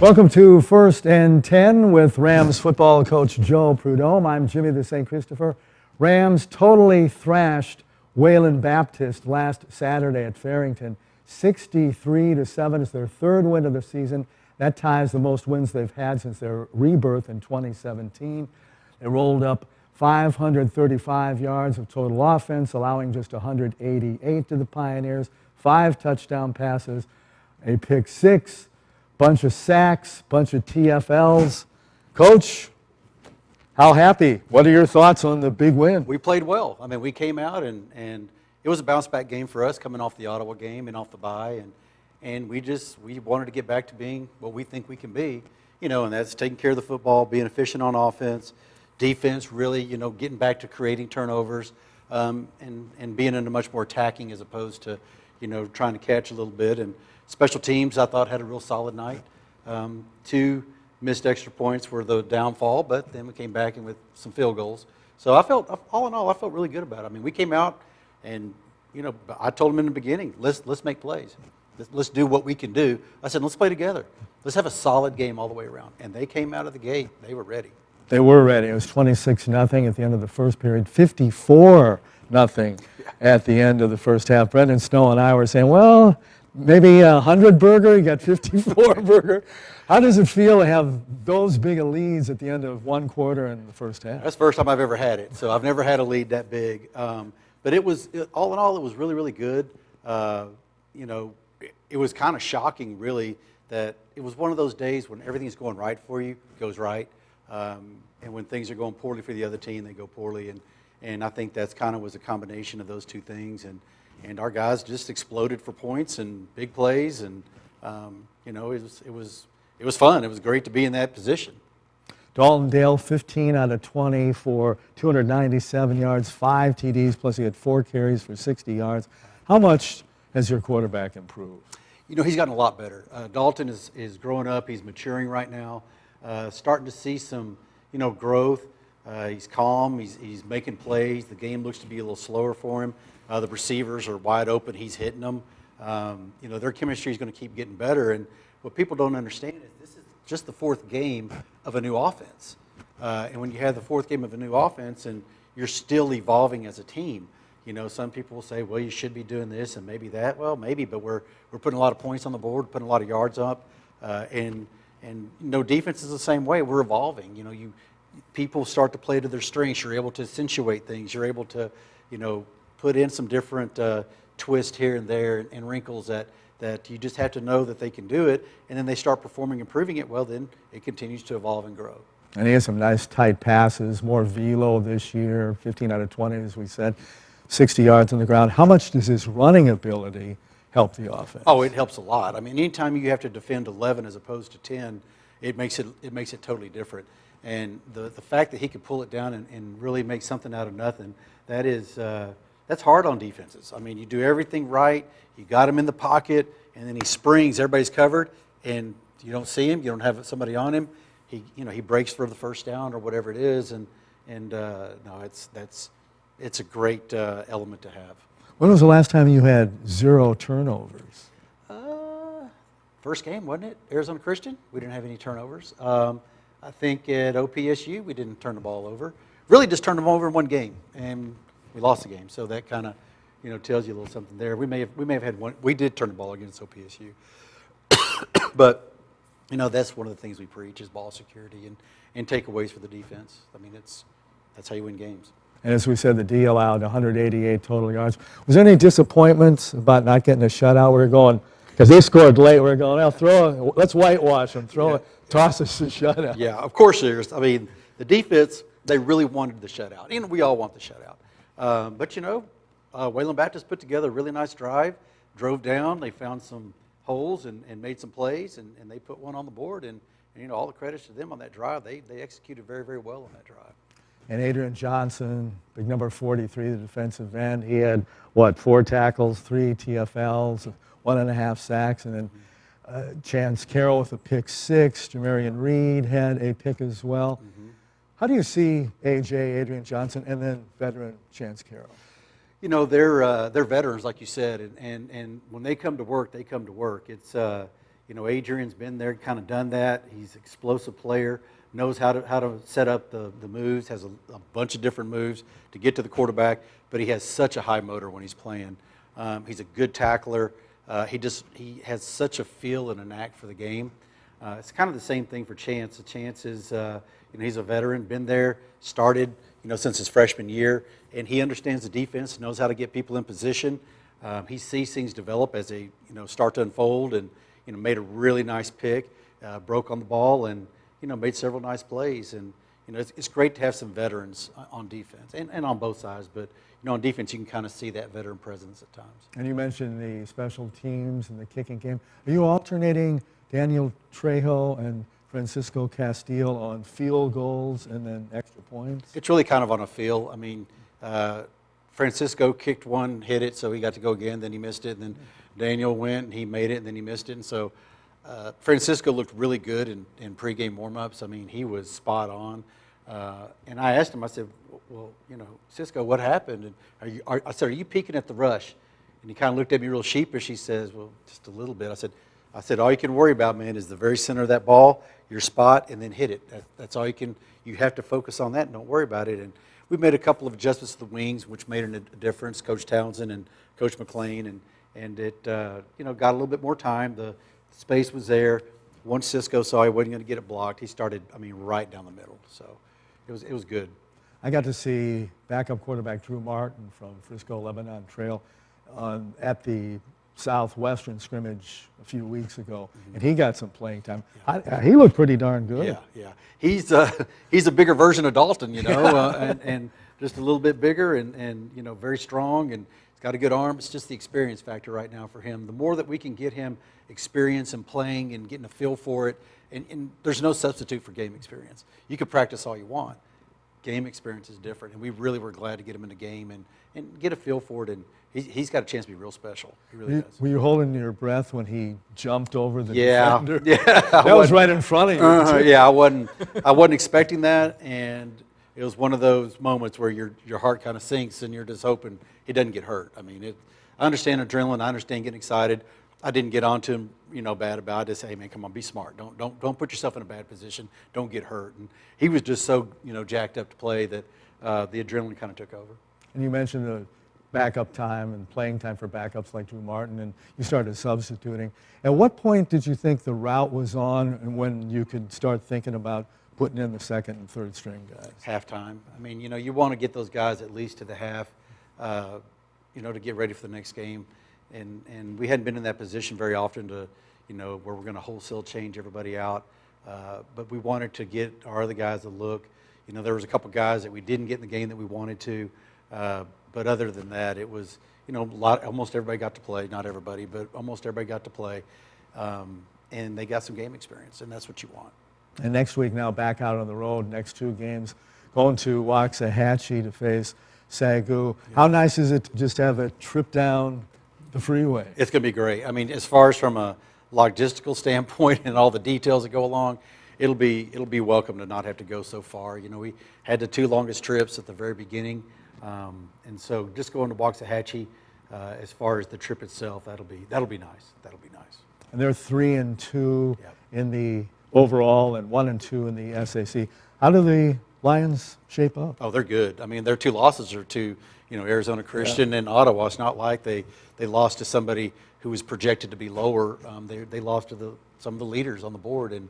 Welcome to First and 10 with Rams football coach Joe Prud'homme. I'm Jimmy the St. Christopher. Rams totally thrashed Wayland Baptist last Saturday at Farrington. 63-7 is their third win of the season. That ties the most wins they've had since their rebirth in 2017. They rolled up 535 yards of total offense, allowing just 188 to the Pioneers, 5 touchdown passes, a pick six, bunch of sacks, bunch of TFLs. Coach, how happy? What are your thoughts on the big win? We played well. I mean, we came out and it was a bounce-back game for us coming off the Ottawa game and off the bye, and we wanted to get back to being what we think we can be, and that's taking care of the football, being efficient on offense, defense, really, getting back to creating turnovers, and being into much more attacking as opposed to, trying to catch a little bit. And special teams, I thought, had a real solid night. 2 missed extra points were the downfall, but then we came back and with some field goals. So I felt, all in all, I felt really good about it. I mean, we came out and, I told them in the beginning, let's make plays. Let's do what we can do. I said, let's play together. Let's have a solid game all the way around. And they came out of the gate. They were ready. They were ready. It was 26-0 at the end of the first period, 54-0 at the end of the first half. Brendan Snow and I were saying, well, maybe 100 burger, you got 54 burger. How does it feel to have those big leads at the end of one quarter in the first half? That's the first time I've ever had it, so I've never had a lead that big. But all in all, it was really, really good. It was kind of shocking, really, that it was one of those days when everything's going right for you, goes right, and when things are going poorly for the other team, they go poorly. And I think that's kind of was a combination of those two things. And our guys just exploded for points and big plays, and it was fun. It was great to be in that position. Dalton Dale, 15 out of 20 for 297 yards, 5 TDs, plus he had 4 carries for 60 yards. How much has your quarterback improved? He's gotten a lot better. Dalton is growing up. He's maturing right now, starting to see some, growth. He's calm. He's making plays. The game looks to be a little slower for him. The receivers are wide open. He's hitting them. Their chemistry is going to keep getting better. And what people don't understand is this is just the 4th game of a new offense. And when you have the 4th game of a new offense and you're still evolving as a team, some people will say, well, you should be doing this and maybe that. Well, maybe, but we're putting a lot of points on the board, putting a lot of yards up. And defense is the same way. We're evolving. People start to play to their strengths. You're able to accentuate things. You're able to, put in some different twists here and there and wrinkles that you just have to know that they can do it, and then they start performing and proving it, well, then it continues to evolve and grow. And he has some nice tight passes, more velo this year, 15 out of 20, as we said, 60 yards on the ground. How much does his running ability help the offense? Oh, it helps a lot. I mean, anytime you have to defend 11 as opposed to 10, it makes it totally different. And the fact that he could pull it down and really make something out of nothing, that's hard on defenses. I mean, you do everything right, you got him in the pocket, and then he springs, everybody's covered, and you don't see him, you don't have somebody on him. He breaks for the first down or whatever it is, and no, it's a great element to have. When was the last time you had 0 turnovers? First game, wasn't it? Arizona Christian. We didn't have any turnovers. I think at OPSU we didn't turn the ball over. Really, just turned them over in one game, and we lost the game. So that kind of, tells you a little something there. We may have had one. We did turn the ball against OPSU, but that's one of the things we preach is ball security and takeaways for the defense. I mean, that's how you win games. And as we said, the D allowed 188 total yards. Was there any disappointments about not getting a shutout? We were going, because they scored late, we were going, let's whitewash them, toss us a shutout. Yeah, of course there's. I mean, the defense, they really wanted the shutout. And we all want the shutout. But Wayland Baptist put together a really nice drive, drove down, they found some holes and made some plays, and they put one on the board. And all the credits to them on that drive. They executed very, very well on that drive. And Adrian Johnson, big number 43, the defensive end, he had, 4 tackles, 3 TFLs, 1.5 sacks, and then Chance Carroll with a pick 6. Jamarian Reed had a pick as well. Mm-hmm. How do you see Adrian Johnson, and then veteran Chance Carroll? They're veterans, like you said, and when they come to work, they come to work. It's Adrian's been there, kind of done that. He's an explosive player, knows how to set up the moves, has a bunch of different moves to get to the quarterback, but he has such a high motor when he's playing. He's a good tackler. He has such a feel and a knack for the game. It's kind of the same thing for Chance. Chance is, he's a veteran, been there, started, since his freshman year, and he understands the defense, knows how to get people in position. He sees things develop as they, start to unfold, and made a really nice pick, broke on the ball, and made several nice plays. And it's great to have some veterans on defense and on both sides, but on defense you can kind of see that veteran presence at times. And you mentioned the special teams and the kicking game. Are you alternating Daniel Trejo and Francisco Castile on field goals and then extra points? It's really kind of on a feel. I mean, Francisco kicked one, hit it, so he got to go again, then he missed it, and then Daniel went and he made it, and then he missed it. And so Francisco looked really good in pregame warm-ups. I mean, he was spot on. And I asked him, I said, well, Cisco, what happened? And I said, are you peeking at the rush? And he kind of looked at me real sheepish. He says, well, just a little bit. I said, all you can worry about, man, is the very center of that ball, your spot, and then hit it. That's all you have to focus on that and don't worry about it. And we made a couple of adjustments to the wings, which made a difference, Coach Townsend and Coach McLean, and it got a little bit more time. The space was there. Once Cisco saw he wasn't going to get it blocked, he started, right down the middle. So it was good. I got to see backup quarterback Drew Martin from Frisco Lebanon Trail at the Southwestern scrimmage a few weeks ago, and he got some playing time. He looked pretty darn good. Yeah. He's a bigger version of Dalton, and just a little bit bigger and very strong, and he's got a good arm. It's just the experience factor right now for him. The more that we can get him experience and playing and getting a feel for it, and there's no substitute for game experience. You could practice all you want. Game experience is different, and we really were glad to get him in the game and get a feel for it, and he's got a chance to be real special. He really does. Were you holding your breath when he jumped over the defender? Yeah, that was right in front of you. Yeah, I wasn't expecting that, and it was one of those moments where your heart kind of sinks, and you're just hoping he doesn't get hurt. I understand adrenaline. I understand getting excited. I didn't get onto him, bad about it. I just say, hey, man, come on, be smart. Don't put yourself in a bad position. Don't get hurt. And he was just so, jacked up to play that the adrenaline kind of took over. And you mentioned the backup time and playing time for backups like Drew Martin, and you started substituting. At what point did you think the route was on and when you could start thinking about putting in the second and third string guys? Halftime. You want to get those guys at least to the half, to get ready for the next game. And we hadn't been in that position very often to, where we're going to wholesale change everybody out. But we wanted to get our other guys a look. There was a couple guys that we didn't get in the game that we wanted to. But other than that, it was, almost everybody got to play. Not everybody, but almost everybody got to play. And they got some game experience, and that's what you want. And next week now back out on the road, next two games, going to Waxahachie to face SAGU. Yeah. How nice is it to just have a trip down the freeway? It's going to be great. As far as from a logistical standpoint and all the details that go along, it'll be welcome to not have to go so far. We had the two longest trips at the very beginning, and so just going to Waxahachie, as far as the trip itself, that'll be nice. That'll be nice. And they're 3-2 in the overall and 1-2 in the SAC. How do the Lions shape up? Oh, they're good. Their two losses are to Arizona Christian and Ottawa. It's not like they lost to somebody who was projected to be lower. They lost to some of the leaders on the board, and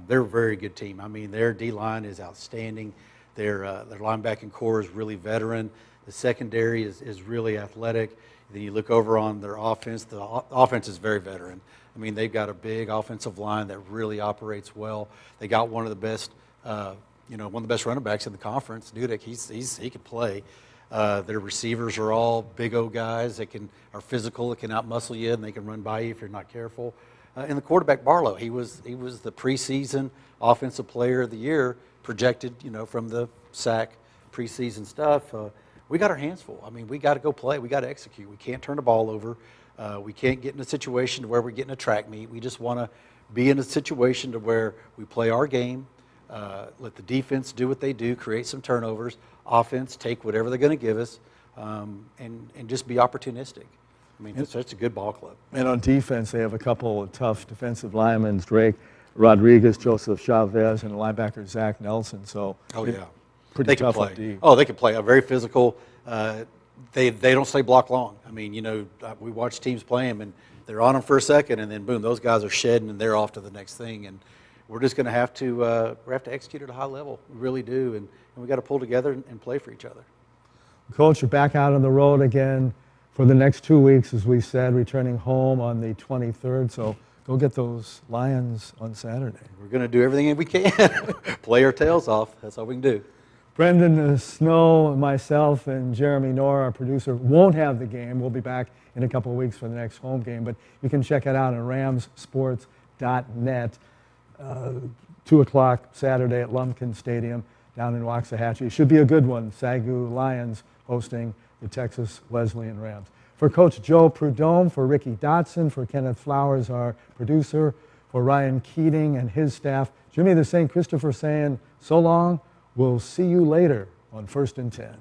they're a very good team. Their D-line is outstanding. Their linebacking core is really veteran. The secondary is really athletic. Then you look over on their offense. The offense is very veteran. They've got a big offensive line that really operates well. They got one of the best, one of the best running backs in the conference. Dudek, he can play. Their receivers are all big old guys that are physical, that can outmuscle you, and they can run by you if you're not careful. And the quarterback Barlow, he was the preseason offensive player of the year, projected, from the SAC preseason stuff. We got our hands full. We got to go play. We got to execute. We can't turn the ball over. We can't get in a situation to where we're getting a track meet. We just want to be in a situation to where we play our game, let the defense do what they do, create some turnovers, offense take whatever they're going to give us, and just be opportunistic. I mean, it's such a good ball club. And on defense, they have a couple of tough defensive linemen, Drake Rodriguez, Joseph Chavez, and linebacker Zach Nelson. So, Oh, yeah. pretty They can tough play. on D. Oh, they can play. Very physical. They don't stay block long. I mean, we watch teams play them, and they're on them for a second, and then boom, those guys are shedding, and they're off to the next thing. And we're just going to have to execute at a high level. We really do, and we got to pull together and play for each other. Coach, you're back out on the road again for the next 2 weeks, as we said, returning home on the 23rd. So go get those Lions on Saturday. We're going to do everything we can. Play our tails off. That's all we can do. Brendan Snow, myself, and Jeremy Knorr, our producer, won't have the game. We'll be back in a couple of weeks for the next home game, but you can check it out on ramsports.net. 2 o'clock Saturday at Lumpkin Stadium down in Waxahachie. It should be a good one. SAGU Lions hosting the Texas Wesleyan Rams. For Coach Joe Prud'homme, for Ricky Dotson, for Kenneth Flowers, our producer, for Ryan Keating and his staff, Jimmy the St. Christopher saying so long. We'll see you later on 1st and 10.